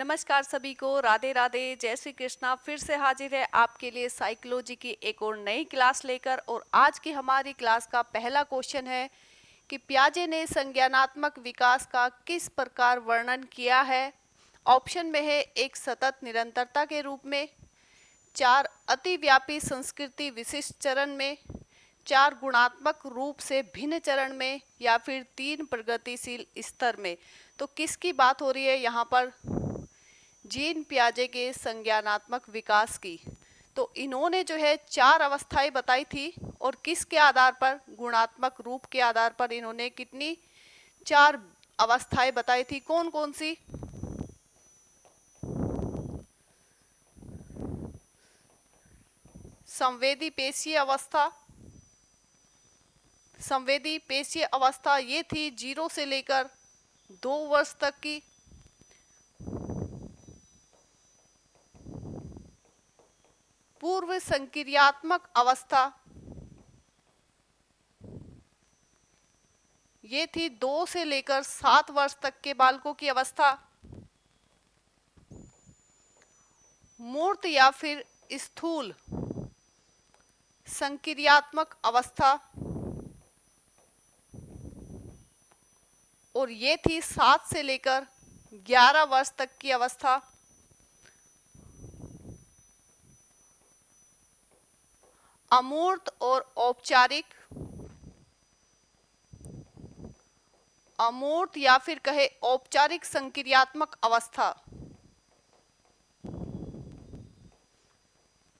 नमस्कार सभी को, राधे राधे, जय श्री कृष्णा। फिर से हाजिर है आपके लिए साइकोलॉजी की एक और नई क्लास लेकर। और आज की हमारी क्लास का पहला क्वेश्चन है कि पियाजे ने संज्ञानात्मक विकास का किस प्रकार वर्णन किया है। ऑप्शन में है एक सतत निरंतरता के रूप में, चार अतिव्यापी संस्कृति विशिष्ट चरण में, चार गुणात्मक रूप से भिन्न चरण में, या फिर तीन प्रगतिशील स्तर में। तो किसकी बात हो रही है यहाँ पर? जीन पियाजे के संज्ञानात्मक विकास की। तो इन्होंने जो है चार अवस्थाएं बताई थी, और किसके आधार पर? गुणात्मक रूप के आधार पर इन्होंने कितनी? चार अवस्थाएं बताई थी। कौन कौन सी? संवेदी पेशीय अवस्था, संवेदी पेशीय अवस्था ये थी 0 से लेकर 2 वर्ष तक की। पूर्व संक्रियात्मक अवस्था ये थी 2 से लेकर 7 वर्ष तक के बालकों की अवस्था। मूर्त या फिर स्थूल संक्रियात्मक अवस्था, और ये थी 7 से लेकर 11 वर्ष तक की अवस्था। अमूर्त और औपचारिक, अमूर्त या फिर कहे औपचारिक संक्रियात्मक अवस्था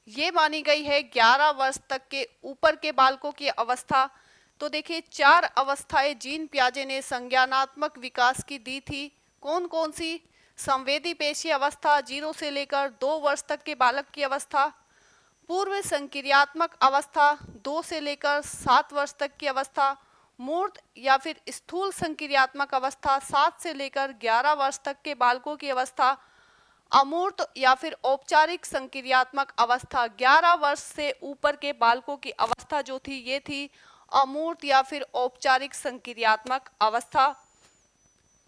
ये मानी गई है 11 वर्ष तक के ऊपर के बालकों की अवस्था। तो देखिए, चार अवस्थाएं जीन पियाजे ने संज्ञानात्मक विकास की दी थी। कौन कौन सी? संवेदी पेशीय अवस्था 0 से लेकर 2 वर्ष तक के बालक की अवस्था, पूर्व संक्रियात्मक अवस्था 2 से लेकर 7 वर्ष तक की अवस्था, मूर्त या फिर स्थूल संक्रियात्मक अवस्था 7 से लेकर 11 वर्ष तक के बालकों की अवस्था, अमूर्त या फिर औपचारिक संक्रियात्मक अवस्था 11 वर्ष से ऊपर के बालकों की अवस्था जो थी ये थी अमूर्त या फिर औपचारिक संक्रियात्मक अवस्था।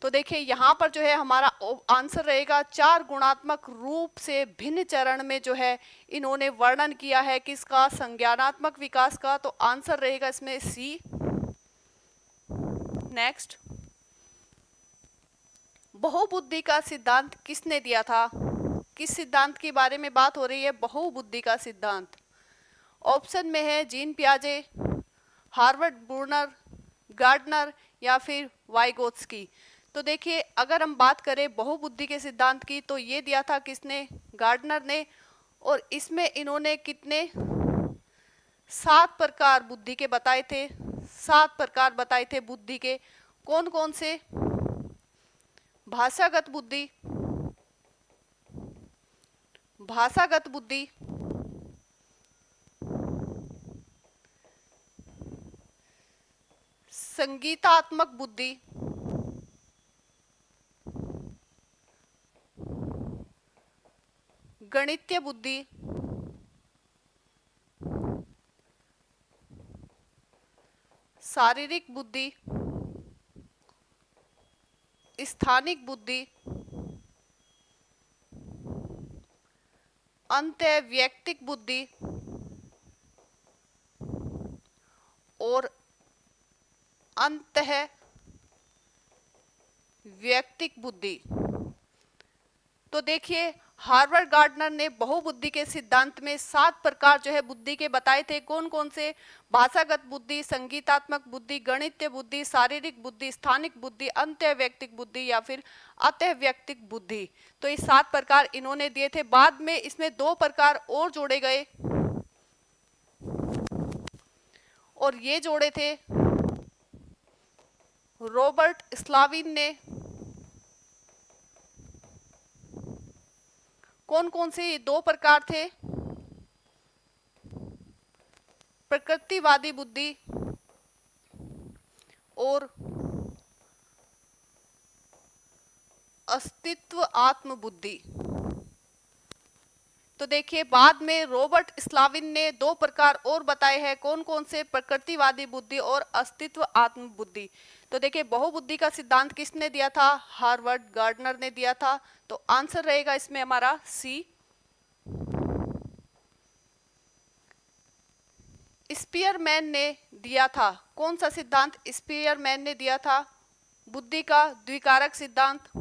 तो देखिए यहाँ पर जो है हमारा आंसर रहेगा चार गुणात्मक रूप से भिन्न चरण में जो है इन्होंने वर्णन किया है किसका? संज्ञानात्मक विकास का। तो आंसर रहेगा इसमें सी। नेक्स्ट, बहुबुद्धि का सिद्धांत किसने दिया था? किस सिद्धांत के बारे में बात हो रही है? बहुबुद्धि का सिद्धांत। ऑप्शन में है जीन पियाजे, हार्वर्ड बर्नर, गार्डनर, या फिर वाइगोत्स्की। तो देखिए, अगर हम बात करें बहुबुद्धि के सिद्धांत की तो ये दिया था किसने? गार्डनर ने। और इसमें इन्होंने कितने? 7 प्रकार बुद्धि के बताए थे। 7 प्रकार बताए थे बुद्धि के। कौन कौन से? भाषागत बुद्धि, भाषागत बुद्धि, संगीतात्मक बुद्धि, गणितीय बुद्धि, शारीरिक बुद्धि, स्थानिक बुद्धि, अंतःवैयक्तिक बुद्धि और अंतः वैयक्तिक बुद्धि। तो देखिए, हार्वर्ड गार्डनर ने बहुबुद्धि के सिद्धांत में 7 प्रकार जो है बुद्धि के बताए थे। कौन कौन से? भाषागत बुद्धि, संगीतात्मक बुद्धि, गणितीय बुद्धि, शारीरिक बुद्धि, स्थानिक बुद्धि, अंतःवैयक्तिक बुद्धि या फिर अतःवैयक्तिक बुद्धि। तो ये 7 प्रकार इन्होंने दिए थे। बाद में इसमें 2 प्रकार और जोड़े गए, और ये जोड़े थे रॉबर्ट स्लाविन ने। कौन कौन से ये 2 प्रकार थे? प्रकृतिवादी बुद्धि और अस्तित्व आत्म बुद्धि। तो देखिए बाद में रॉबर्ट स्लाविन ने दो प्रकार और बताए हैं, कौन कौन से, प्रकृतिवादी बुद्धि और अस्तित्व आत्म बुद्धि। तो देखिए बहुबुद्धि का सिद्धांत किसने दिया था, हार्वर्ड गार्डनर ने दिया था। तो आंसर रहेगा इसमें हमारा सी। स्पीयरमैन ने दिया था, कौन सा सिद्धांत स्पीयरमैन ने दिया था, बुद्धि का द्विकारक सिद्धांत,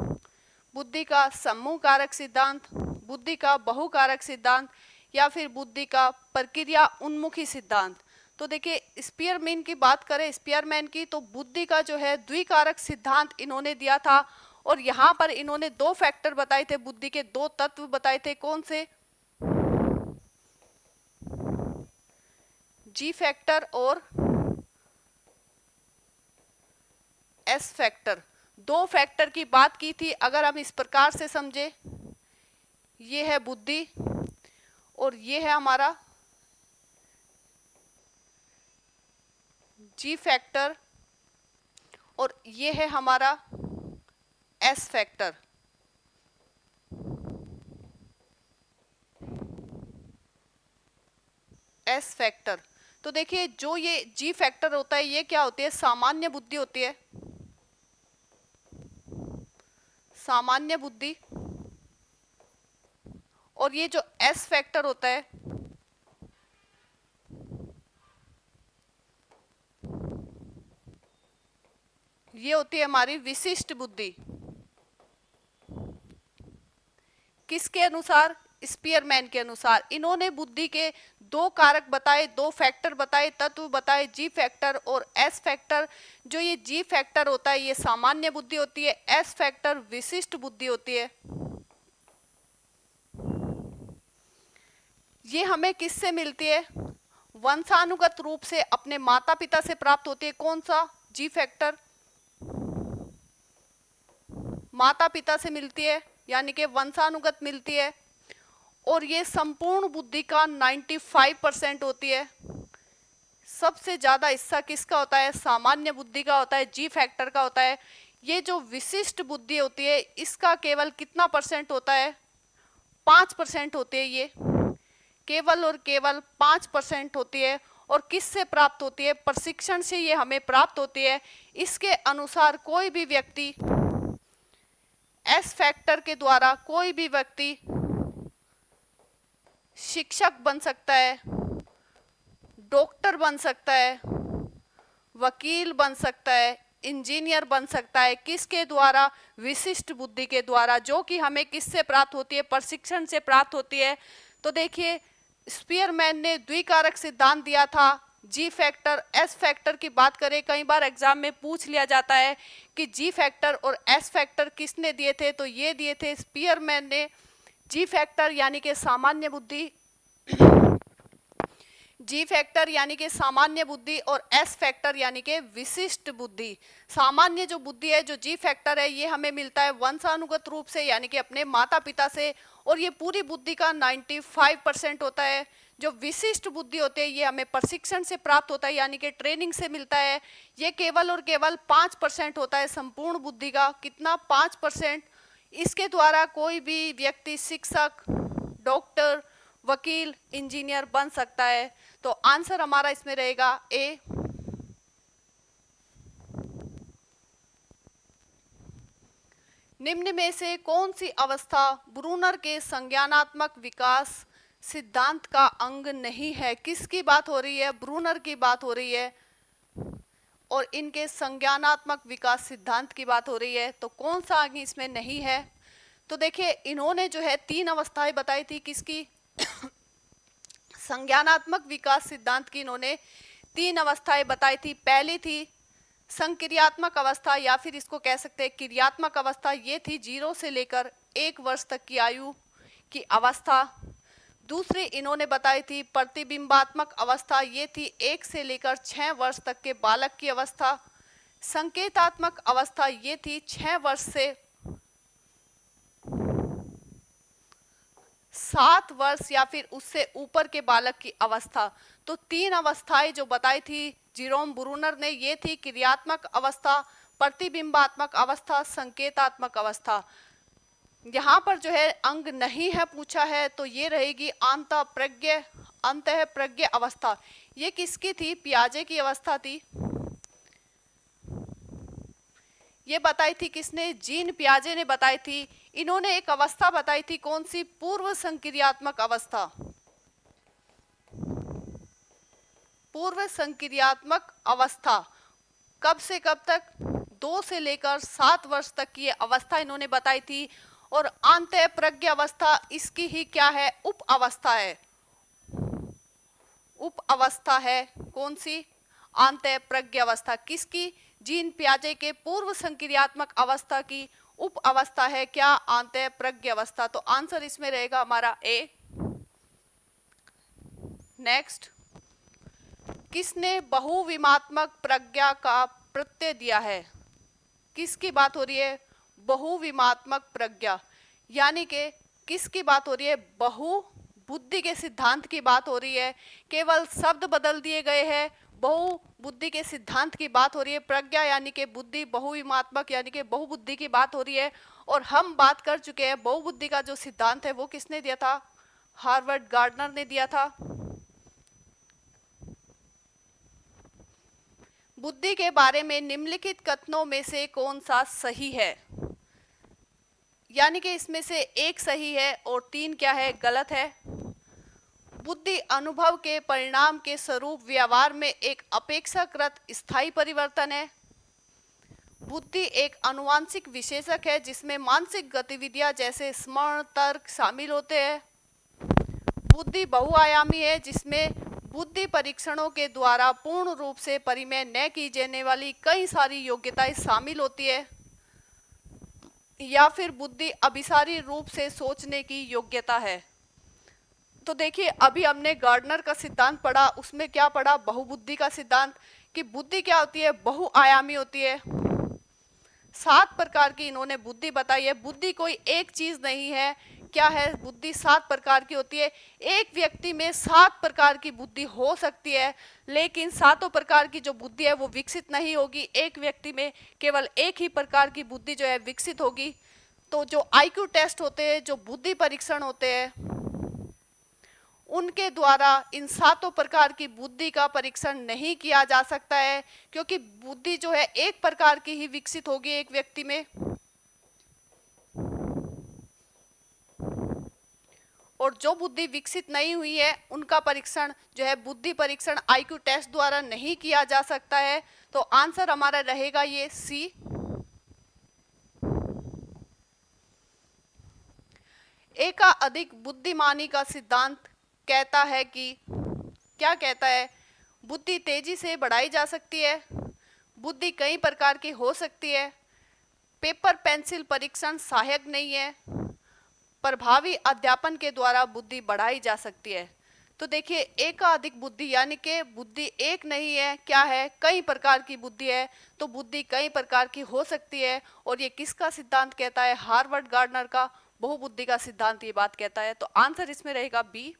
बुद्धि का समूह कारक सिद्धांत, बुद्धि का बहुकारक सिद्धांत, या फिर बुद्धि का प्रक्रिया उन्मुखी सिद्धांत। तो देखिए स्पीयरमैन की बात करें, स्पीयरमैन की, तो बुद्धि का जो है द्विकारक सिद्धांत इन्होंने दिया था। और यहाँ पर इन्होंने दो फैक्टर बताए थे, बुद्धि के दो तत्व बताए थे, कौन से, जी फैक्टर और एस फैक्टर। दो फैक्टर की बात की थी। अगर हम इस प्रकार से समझे, ये है बुद्धि और ये है हमारा जी फैक्टर और ये है हमारा एस फैक्टर। एस फैक्टर, तो देखिए जो ये जी फैक्टर होता है, ये क्या होती है, सामान्य बुद्धि होती है, सामान्य बुद्धि। और ये जो एस फैक्टर होता है, ये होती है हमारी विशिष्ट बुद्धि। किसके अनुसार, स्पीयरमैन के अनुसार। इन्होंने बुद्धि के दो कारक बताए, दो फैक्टर बताए, तत्व बताए, जी फैक्टर और एस फैक्टर। जो ये जी फैक्टर होता है ये सामान्य बुद्धि होती है, एस फैक्टर विशिष्ट बुद्धि होती है। ये हमें किससे मिलती है, वंशानुगत रूप से अपने माता पिता से प्राप्त होती है। कौन सा, जी फैक्टर माता पिता से मिलती है, यानी कि वंशानुगत मिलती है। और ये संपूर्ण बुद्धि का 95% होती है। सबसे ज्यादा हिस्सा किसका होता है, सामान्य बुद्धि का होता है, जी फैक्टर का होता है। ये जो विशिष्ट बुद्धि होती है इसका केवल कितना परसेंट होता है, 5% होती है। ये केवल और केवल 5% होती है। और किससे प्राप्त होती है, प्रशिक्षण से ये हमें प्राप्त होती है। इसके अनुसार कोई भी व्यक्ति एस फैक्टर के द्वारा, कोई भी व्यक्ति शिक्षक बन सकता है, डॉक्टर बन सकता है, वकील बन सकता है, इंजीनियर बन सकता है। किसके द्वारा, विशिष्ट बुद्धि के द्वारा, जो कि हमें किससे प्राप्त होती है, प्रशिक्षण से प्राप्त होती है। तो देखिए स्पीयरमैन ने द्विकारक सिद्धांत दिया था, जी फैक्टर एस फैक्टर की बात करें, कई बार एग्जाम में पूछ लिया जाता है कि जी फैक्टर और एस फैक्टर किसने दिए थे, तो ये दिए थे स्पीयरमैन ने। जी फैक्टर यानी कि सामान्य बुद्धि, जी फैक्टर यानी कि सामान्य बुद्धि, और एस फैक्टर यानी कि विशिष्ट बुद्धि। सामान्य जो बुद्धि है, जो जी फैक्टर है, ये हमें मिलता है वंशानुगत रूप से, यानी कि अपने माता पिता से। और ये पूरी बुद्धि का 95% होता है। जो विशिष्ट बुद्धि होते हैं ये हमें प्रशिक्षण से प्राप्त होता है, यानी कि ट्रेनिंग से मिलता है। ये केवल और केवल 5% होता है संपूर्ण बुद्धि का। कितना, 5%। इसके द्वारा कोई भी व्यक्ति शिक्षक, डॉक्टर, वकील, इंजीनियर बन सकता है। तो आंसर हमारा इसमें रहेगा ए। निम्न में से कौन सी अवस्था ब्रूनर के संज्ञानात्मक विकास सिद्धांत का अंग नहीं है। किसकी बात हो रही है, ब्रूनर की बात हो रही है और इनके संज्ञानात्मक विकास सिद्धांत की बात हो रही है। तो कौन सा अंग इसमें नहीं है। तो देखिए इन्होंने जो है 3 अवस्थाएं बताई थी, किसकी, संज्ञानात्मक विकास सिद्धांत की इन्होंने 3 अवस्थाएं बताई थी। पहली थी संक्रियात्मक अवस्था, या फिर इसको कह सकते हैं क्रियात्मक अवस्था। ये थी 0 से लेकर 1 वर्ष तक की आयु की अवस्था। दूसरी इन्होंने बताई थी प्रतिबिंबात्मक अवस्था, ये थी 1 से लेकर 6 वर्ष तक के बालक की अवस्था। संकेतात्मक अवस्था ये थी 6 वर्ष से 7 वर्ष या फिर उससे ऊपर के बालक की अवस्था। तो 3 अवस्थाएं जो बताई थी जेरोम ब्रूनर ने, ये थी क्रियात्मक अवस्था, प्रतिबिंबात्मक अवस्था, संकेतात्मक अवस्था। यहाँ पर जो है अंग नहीं है पूछा है, तो ये रहेगी अंतःप्रज्ञ अवस्था। ये किसकी थी? पियाजे की अवस्था थी। ये बताई थी किसने? जीन पियाजे ने बताई थी। इन्होंने एक अवस्था बताई थी, कौन सी? पूर्व संक्रियात्मक अवस्था। पूर्व संक्रियात्मक अवस्था कब से कब तक? 2 से लेकर 7 वर्ष तक की अवस्था इन्होंने बताई थी। और अंतःप्रज्ञ अवस्था इसकी ही क्या है? उप अवस्था है। उप अवस्था है कौन सी? अंतःप्रज्ञ अवस्था किसकी? जीन पियाजे के पूर्व संक्रियात्मक अवस्था की उप अवस्था है क्या? अंतःप्रज्ञ अवस्था। तो आंसर इसमें रहेगा हमारा ए। नेक्स्ट, किसने बहुविमात्मक प्रज्ञा का प्रत्यय दिया है? किसकी बात हो रही है? बहुविमात्मक प्रज्ञा, यानी कि किसकी बात हो रही है? बहु बुद्धि के सिद्धांत की बात हो रही है। केवल शब्द बदल दिए गए हैं। बहु बुद्धि के सिद्धांत की बात हो रही है। प्रज्ञा यानी कि बुद्धि, बहुविमात्मक यानी कि बहुबुद्धि की बात हो रही है। और हम बात कर चुके हैं बहुबुद्धि का जो सिद्धांत है वो किसने दिया था? हार्वर्ड गार्डनर ने दिया था। बुद्धि के बारे में निम्नलिखित कथनों में से कौन सा सही है? यानी कि इसमें से एक सही है और 3 क्या है? गलत है। बुद्धि अनुभव के परिणाम के स्वरूप व्यवहार में एक अपेक्षाकृत स्थायी परिवर्तन है। बुद्धि एक आनुवांशिक विशेषक है जिसमें मानसिक गतिविधियां जैसे स्मरण, तर्क शामिल होते हैं। बुद्धि बहुआयामी है जिसमें बुद्धि परीक्षणों के द्वारा पूर्ण रूप से परिमेय न की जाने वाली कई सारी योग्यताएं शामिल होती है। या फिर बुद्धि अभिसारी रूप से सोचने की योग्यता है। तो देखिए, अभी हमने गार्डनर का सिद्धांत पढ़ा, उसमें क्या पढ़ा? बहुबुद्धि का सिद्धांत, कि बुद्धि क्या होती है? बहुआयामी होती है। 7 प्रकार की इन्होंने बुद्धि बताई है। बुद्धि कोई एक चीज नहीं है। क्या है? बुद्धि 7 प्रकार की होती है। एक व्यक्ति में 7 प्रकार की बुद्धि हो सकती है, लेकिन 7 प्रकार की जो बुद्धि है वो विकसित नहीं होगी। एक व्यक्ति में केवल एक ही प्रकार की बुद्धि जो है विकसित होगी। तो जो आईक्यू टेस्ट होते हैं, जो बुद्धि परीक्षण होते हैं, उनके द्वारा इन 7 प्रकार की बुद्धि का परीक्षण नहीं किया जा सकता है, क्योंकि बुद्धि जो है एक प्रकार की ही विकसित होगी एक व्यक्ति में। और जो बुद्धि विकसित नहीं हुई है उनका परीक्षण जो है बुद्धि परीक्षण आईक्यू टेस्ट द्वारा नहीं किया जा सकता है। तो आंसर हमारा रहेगा ये सी। एका अधिक बुद्धिमानी का सिद्धांत कहता है कि, क्या कहता है? बुद्धि तेजी से बढ़ाई जा सकती है। बुद्धि कई प्रकार की हो सकती है। पेपर पेंसिल परीक्षण सहायक नहीं है। प्रभावी अध्यापन के द्वारा बुद्धि बढ़ाई जा सकती है। तो देखिए, एकाधिक बुद्धि यानी कि बुद्धि एक नहीं है, क्या है? कई प्रकार की बुद्धि है। तो बुद्धि कई प्रकार की हो सकती है। और ये किसका सिद्धांत कहता है? हार्वर्ड गार्डनर का बहुबुद्धि का सिद्धांत ये बात कहता है। तो आंसर इसमें रहेगा बी।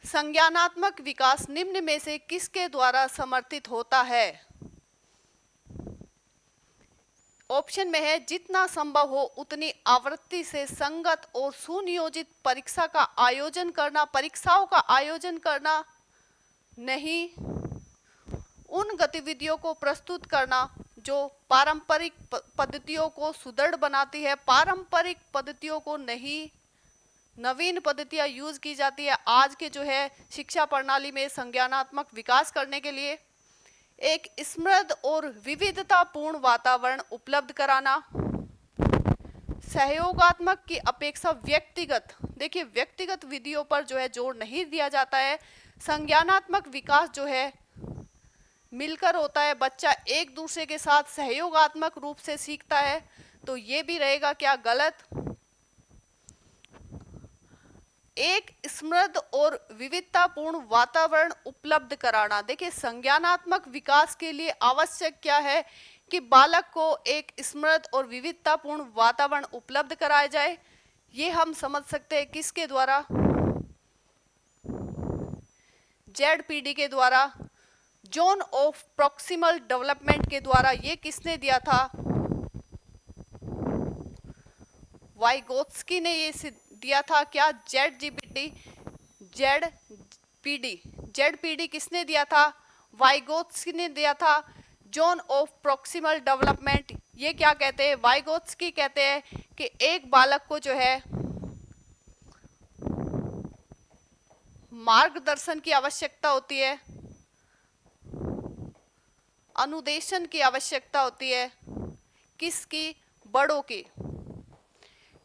संज्ञानात्मक विकास निम्न में से किसके द्वारा समर्थित होता है? ऑप्शन में है जितना संभव हो उतनी आवृत्ति से संगत और सुनियोजित परीक्षाओं का आयोजन करना, नहीं, उन गतिविधियों को प्रस्तुत करना जो पारंपरिक पद्धतियों को सुदृढ़ बनाती है। पारंपरिक पद्धतियों को नहीं, नवीन पद्धतियां यूज की जाती है आज के जो है शिक्षा प्रणाली में संज्ञानात्मक विकास करने के लिए। एक समृद्ध और विविधतापूर्ण वातावरण उपलब्ध कराना। सहयोगात्मक की अपेक्षा व्यक्तिगत, देखिए व्यक्तिगत विधियों पर जो है जोर नहीं दिया जाता है। संज्ञानात्मक विकास जो है मिलकर होता है। बच्चा एक दूसरे के साथ सहयोगात्मक रूप से सीखता है। तो ये भी रहेगा क्या? गलत। एक समृद्ध और विविधतापूर्ण वातावरण उपलब्ध कराना। देखिए, संज्ञानात्मक विकास के लिए आवश्यक क्या है? कि बालक को एक समृद्ध और विविधतापूर्ण वातावरण उपलब्ध कराया जाए। ये हम समझ सकते हैं किसके द्वारा? जेडपीडी के द्वारा, जोन ऑफ प्रॉक्सिमल डेवलपमेंट के द्वारा। ये किसने दिया था? वाइगोत्स्की ने ये दिया था क्या? जेड पीडी किसने दिया था? वाइगोत्स्की ने दिया था। जोन ऑफ प्रॉक्सिमल डेवलपमेंट, ये क्या कहते हैं? वाइगोत्स्की कहते हैं कि एक बालक को जो है मार्गदर्शन की आवश्यकता होती है, अनुदेशन की आवश्यकता होती है। किसकी? बड़ों की।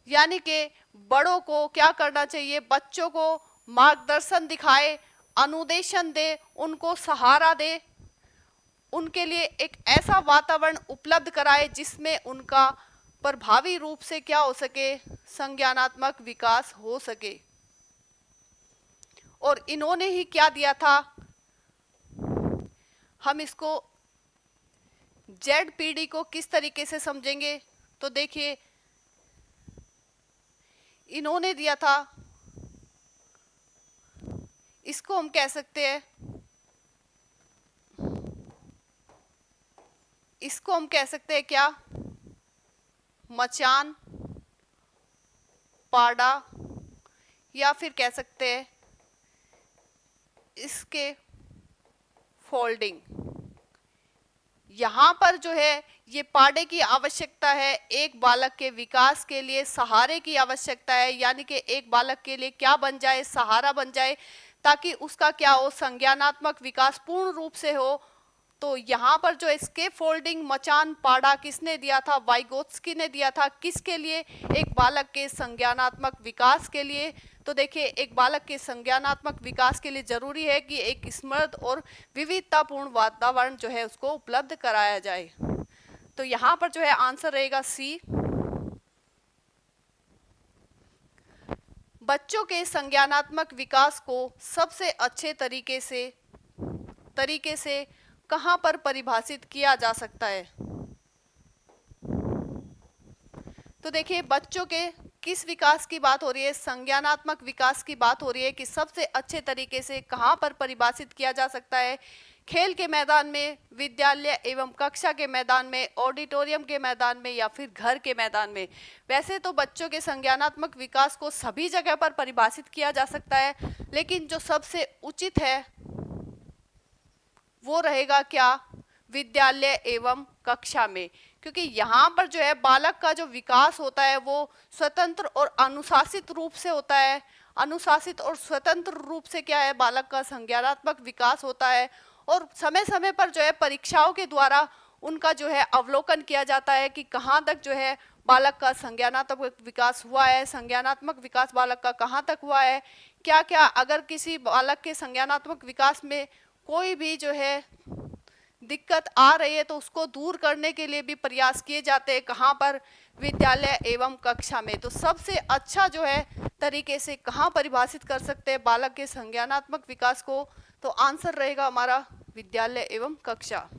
यानी कि बड़ों को क्या करना चाहिए? बच्चों को मार्गदर्शन दिखाए, अनुदेशन दे, उनको सहारा दे, उनके लिए एक ऐसा वातावरण उपलब्ध कराए जिसमें उनका प्रभावी रूप से क्या हो सके? संज्ञानात्मक विकास हो सके। और इन्होंने ही क्या दिया था? हम इसको जेड पीडी को किस तरीके से समझेंगे? तो देखिए, इन्होंने दिया था, इसको हम कह सकते हैं, इसको हम कह सकते हैं क्या? मचान पाड़ा, या फिर कह सकते हैं इसके फोल्डिंग। यहाँ पर जो है ये पाड़े की आवश्यकता है, एक बालक के विकास के लिए सहारे की आवश्यकता है, यानी कि एक बालक के लिए क्या बन जाए? सहारा बन जाए, ताकि उसका क्या हो? संज्ञानात्मक विकास पूर्ण रूप से हो। तो यहाँ पर जो इसके फोल्डिंग, मचान पाड़ा किसने दिया था? वाइगोत्स्की ने दिया था। किसके लिए? एक बालक के संज्ञानात्मक विकास के लिए। तो देखिए, एक बालक के संज्ञानात्मक विकास के लिए जरूरी है कि एक समृद्ध और विविधतापूर्ण वातावरण जो है उसको उपलब्ध कराया जाए। तो यहाँ पर जो है आंसर रहेगा सी। बच्चों के संज्ञानात्मक विकास को सबसे अच्छे तरीके से कहाँ पर परिभाषित किया जा सकता है? तो देखिए, बच्चों के किस विकास की बात हो रही है? संज्ञानात्मक विकास की बात हो रही है कि सबसे अच्छे तरीके से कहाँ पर परिभाषित किया जा सकता है? खेल के मैदान में, विद्यालय एवं कक्षा के मैदान में, ऑडिटोरियम के मैदान में, या फिर घर के मैदान में। वैसे तो बच्चों के संज्ञानात्मक विकास को सभी जगह पर परिभाषित किया जा सकता है, लेकिन जो सबसे उचित है वो रहेगा क्या? विद्यालय एवं कक्षा में। क्योंकि यहाँ पर जो है बालक का जो विकास होता है वो स्वतंत्र और अनुशासित रूप से होता है। अनुशासित और स्वतंत्र रूप से क्या है? बालक का संज्ञानात्मक विकास होता है, और समय समय पर जो है परीक्षाओं के द्वारा उनका जो है अवलोकन किया जाता है कि कहाँ तक जो है बालक का संज्ञानात्मक विकास हुआ है, संज्ञानात्मक विकास बालक का कहाँ तक हुआ है, क्या क्या अगर किसी बालक के संज्ञानात्मक विकास में कोई भी जो है दिक्कत आ रही है तो उसको दूर करने के लिए भी प्रयास किए जाते हैं। कहाँ पर? विद्यालय एवं कक्षा में। तो सबसे अच्छा जो है तरीके से कहाँ परिभाषित कर सकते हैं बालक के संज्ञानात्मक विकास को? तो आंसर रहेगा हमारा विद्यालय एवं कक्षा।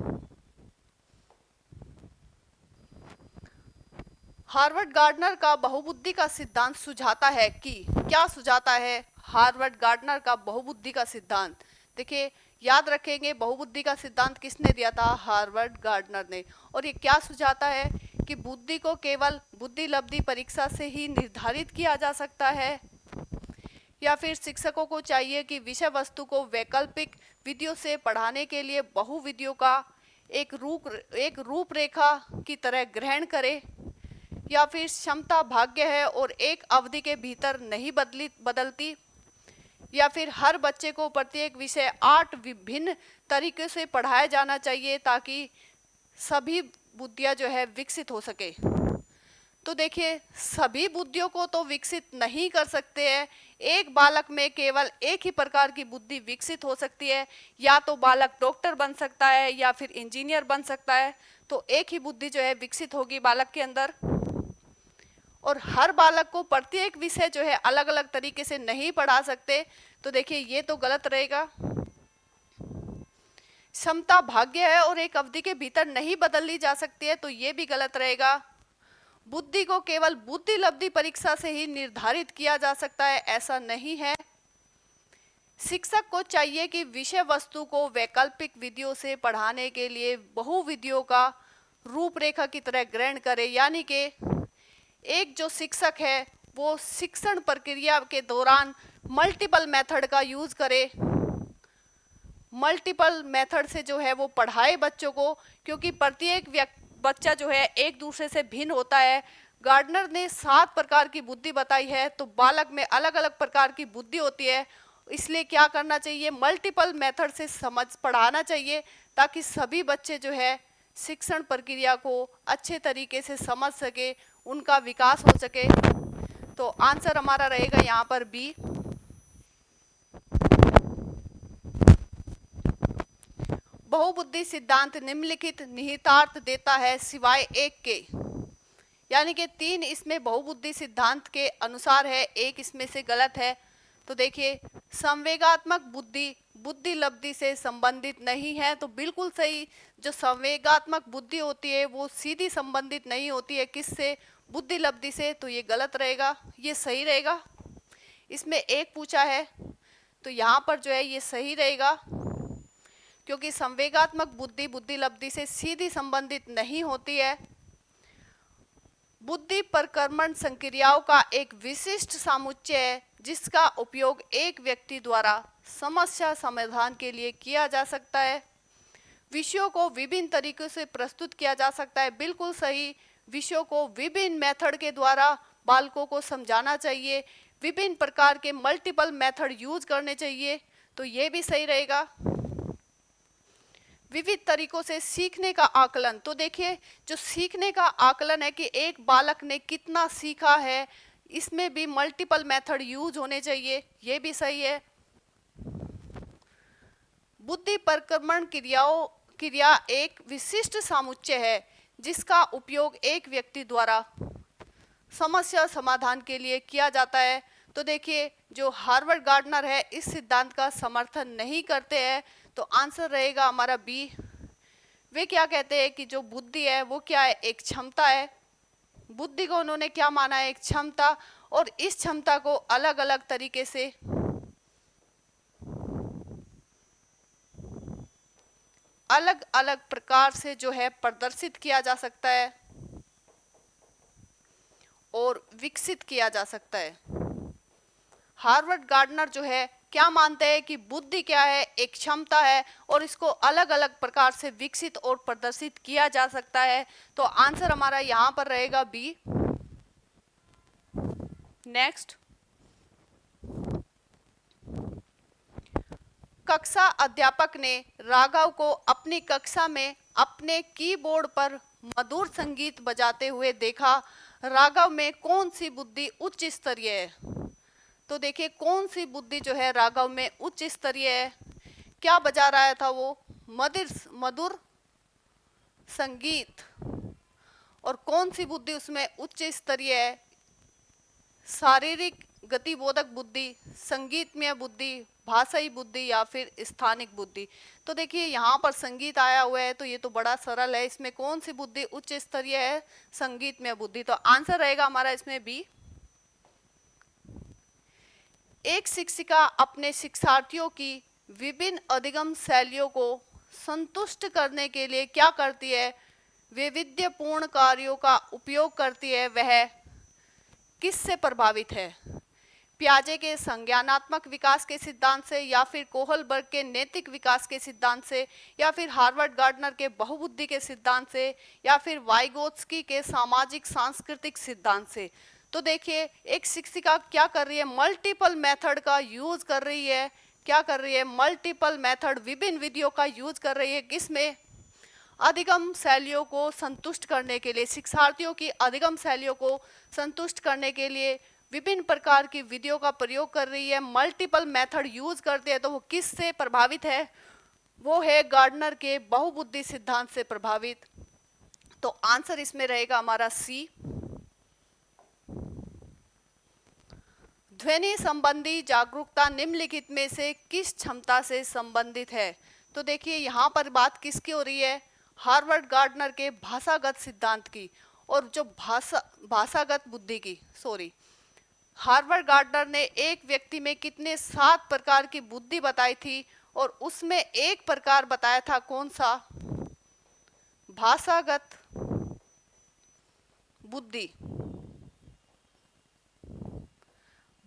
हार्वर्ड गार्डनर का बहुबुद्धि का सिद्धांत सुझाता है कि, क्या सुझाता है हार्वर्ड गार्डनर का बहुबुद्धि का सिद्धांत? देखिए, याद रखेंगे बहुबुद्धि का सिद्धांत किसने दिया था? हार्वर्ड गार्डनर ने। और ये क्या सुझाता है कि बुद्धि को केवल बुद्धि लब्धि परीक्षा से ही निर्धारित किया जा सकता है, या फिर शिक्षकों को चाहिए कि विषय वस्तु को वैकल्पिक विधियों से पढ़ाने के लिए बहुविधियों का एक रूपरेखा की तरह ग्रहण करे, या फिर क्षमता भाग्य है और एक अवधि के भीतर नहीं बदलती, या फिर हर बच्चे को प्रत्येक विषय 8 विभिन्न तरीके से पढ़ाया जाना चाहिए ताकि सभी बुद्धियां जो है विकसित हो सके। तो देखिए, सभी बुद्धियों को तो विकसित नहीं कर सकते हैं। एक बालक में केवल एक ही प्रकार की बुद्धि विकसित हो सकती है, या तो बालक डॉक्टर बन सकता है या फिर इंजीनियर बन सकता है। तो एक ही बुद्धि जो है विकसित होगी बालक के अंदर, और हर बालक को प्रत्येक विषय जो है अलग अलग तरीके से नहीं पढ़ा सकते। तो देखिए, ये तो गलत रहेगा। क्षमता भाग्य है और एक अवधि के भीतर नहीं बदली जा सकती है, तो ये भी गलत रहेगा। बुद्धि को केवल बुद्धि लब्धि परीक्षा से ही निर्धारित किया जा सकता है, ऐसा नहीं है। शिक्षक को चाहिए कि विषय वस्तु को वैकल्पिक विधियों से पढ़ाने के लिए बहुविधियों का रूपरेखा की तरह ग्रहण करे, यानी कि एक जो शिक्षक है वो शिक्षण प्रक्रिया के दौरान मल्टीपल मेथड का यूज करे, मल्टीपल मेथड से जो है वो पढ़ाए बच्चों को, क्योंकि प्रत्येक बच्चा जो है एक दूसरे से भिन्न होता है। गार्डनर ने 7 प्रकार की बुद्धि बताई है, तो बालक में अलग अलग प्रकार की बुद्धि होती है, इसलिए क्या करना चाहिए, मल्टीपल मेथड से समझ पढ़ाना चाहिए, ताकि सभी बच्चे जो है शिक्षण प्रक्रिया को अच्छे तरीके से समझ सके, उनका विकास हो सके। तो आंसर हमारा रहेगा यहाँ पर बी। बहुबुद्धि सिद्धांत निम्नलिखित निहितार्थ देता है सिवाय एक के, यानी कि 3 इसमें बहुबुद्धि सिद्धांत के अनुसार है, एक इसमें से गलत है। तो देखिए, संवेगात्मक बुद्धि बुद्धि लब्धि से संबंधित नहीं है, तो बिल्कुल सही। जो संवेगात्मक बुद्धि होती है वो सीधी संबंधित नहीं होती है, किससे, बुद्धि लब्धि से, तो ये गलत रहेगा, ये सही रहेगा। इसमें एक पूछा है, तो यहाँ पर जो है ये सही रहेगा, क्योंकि संवेगात्मक बुद्धि बुद्धि लब्धि से सीधी संबंधित नहीं होती है। बुद्धि परिक्रमण संक्रियाओं का एक विशिष्ट समुच्चय है, जिसका उपयोग एक व्यक्ति द्वारा समस्या समाधान के लिए किया जा सकता है। विषयों को विभिन्न तरीकों से प्रस्तुत किया जा सकता है, बिल्कुल सही। विषयों को विभिन्न मेथड के द्वारा बालकों को समझाना चाहिए, विभिन्न प्रकार के मल्टीपल मेथड यूज करने चाहिए, तो ये भी सही रहेगा। विविध तरीकों से सीखने का आकलन, तो देखिए जो सीखने का आकलन है कि एक बालक ने कितना सीखा है, इसमें भी मल्टीपल मेथड यूज होने चाहिए, ये भी सही है। बुद्धि परिक्रमण क्रिया एक विशिष्ट समुच्चय है, जिसका उपयोग एक व्यक्ति द्वारा समस्या समाधान के लिए किया जाता है। तो देखिए, जो हार्वर्ड गार्डनर है इस सिद्धांत का समर्थन नहीं करते हैं, तो आंसर रहेगा हमारा बी। वे क्या कहते हैं कि जो बुद्धि है वो क्या है, एक क्षमता है। बुद्धि को उन्होंने क्या माना है, एक क्षमता, और इस क्षमता को अलग अलग तरीके से अलग अलग प्रकार से जो है प्रदर्शित किया जा सकता है और विकसित किया जा सकता है। हार्वर्ड गार्डनर जो है क्या मानते हैं कि बुद्धि क्या है, एक क्षमता है, और इसको अलग अलग प्रकार से विकसित और प्रदर्शित किया जा सकता है। तो आंसर हमारा यहां पर रहेगा बी। नेक्स्ट, कक्षा अध्यापक ने राघव को अपनी कक्षा में अपने कीबोर्ड पर मधुर संगीत बजाते हुए देखा। राघव में कौन सी बुद्धि उच्च स्तरीय है? तो देखिए, कौन सी बुद्धि जो है राघव में उच्च स्तरीय है, क्या बजा रहा था वो, मधुर संगीत। और कौन सी बुद्धि उसमें उच्च स्तरीय है, शारीरिक गतिबोधक बुद्धि, संगीतमय बुद्धि, भाषाई बुद्धि, या फिर स्थानिक बुद्धि। तो देखिए यहाँ पर संगीत आया हुआ है, तो ये तो बड़ा सरल है, इसमें कौन सी बुद्धि उच्च स्तरीय है, संगीतमय बुद्धि। तो आंसर रहेगा हमारा इसमें बी। एक शिक्षिका अपने शिक्षार्थियों की विभिन्न अधिगम शैलियों को संतुष्ट करने के लिए क्या करती है, वैविध्यपूर्ण कार्यों का उपयोग करती है। वह किससे प्रभावित है, पियाजे के संज्ञानात्मक विकास के सिद्धांत से, या फिर कोहलबर्ग के नैतिक विकास के सिद्धांत से, या फिर हार्वर्ड गार्डनर के बहुबुद्धि के सिद्धांत से, या फिर वाइगोत्स्की के सामाजिक सांस्कृतिक सिद्धांत से। तो देखिए, एक शिक्षिका क्या कर रही है, मल्टीपल मेथड का यूज कर रही है। क्या कर रही है, मल्टीपल मेथड, विभिन्न विधियों का यूज कर रही है, किसमें, अधिगम शैलियों को संतुष्ट करने के लिए, शिक्षार्थियों की अधिगम शैलियों को संतुष्ट करने के लिए विभिन्न प्रकार की विधियों का प्रयोग कर रही है, मल्टीपल मेथड यूज करते हैं। तो वो किससे प्रभावित है, वो है गार्डनर के बहुबुद्धि सिद्धांत से प्रभावित। तो आंसर इसमें रहेगा हमारा सी। ध्वनि संबंधी जागरूकता निम्नलिखित में से किस क्षमता से संबंधित है? तो देखिए यहाँ पर बात किसकी हो रही है, हार्वर्ड गार्डनर के भाषागत सिद्धांत की, और जो भाषागत बुद्धि की, हार्वर्ड गार्डनर ने एक व्यक्ति में कितने 7 प्रकार की बुद्धि बताई थी, और उसमें एक प्रकार बताया था, कौन सा, भाषागत बुद्धि।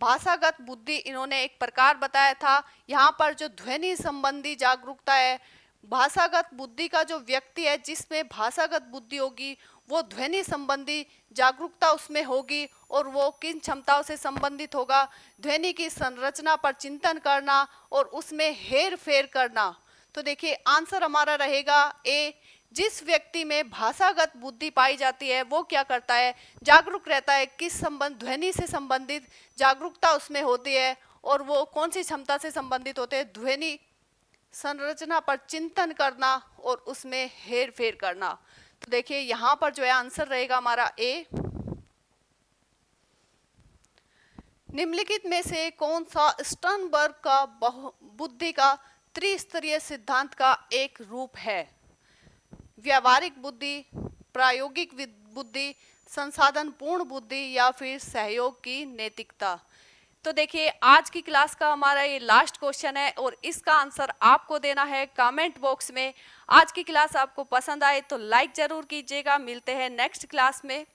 भाषागत बुद्धि इन्होंने एक प्रकार बताया था। यहाँ पर जो ध्वनि संबंधी जागरूकता है, भाषागत बुद्धि का जो व्यक्ति है जिसमें भाषागत बुद्धि होगी वो ध्वनि संबंधी जागरूकता उसमें होगी, और वो किन क्षमताओं से संबंधित होगा, ध्वनि की संरचना पर चिंतन करना और उसमें हेर फेर करना। तो देखिए आंसर हमारा रहेगा ए। जिस व्यक्ति में भाषागत बुद्धि पाई जाती है वो क्या करता है, जागरूक रहता है, किस संबंध, ध्वनि से संबंधित जागरूकता उसमें होती है, और वो कौन सी क्षमता से संबंधित होते हैं, ध्वनि संरचना पर चिंतन करना और उसमें हेर फेर करना। तो देखिए यहाँ पर जो है आंसर रहेगा हमारा ए। निम्नलिखित में से कौन सा स्टर्नबर्ग का बुद्धि का त्रिस्तरीय सिद्धांत का एक रूप है? व्यावहारिक बुद्धि, प्रायोगिक बुद्धि, संसाधन पूर्ण बुद्धि या फिर सहयोग की नैतिकता। तो देखिए आज की क्लास का हमारा ये लास्ट क्वेश्चन है और इसका आंसर आपको देना है कमेंट बॉक्स में। आज की क्लास आपको पसंद आए तो लाइक जरूर कीजिएगा। मिलते हैं नेक्स्ट क्लास में।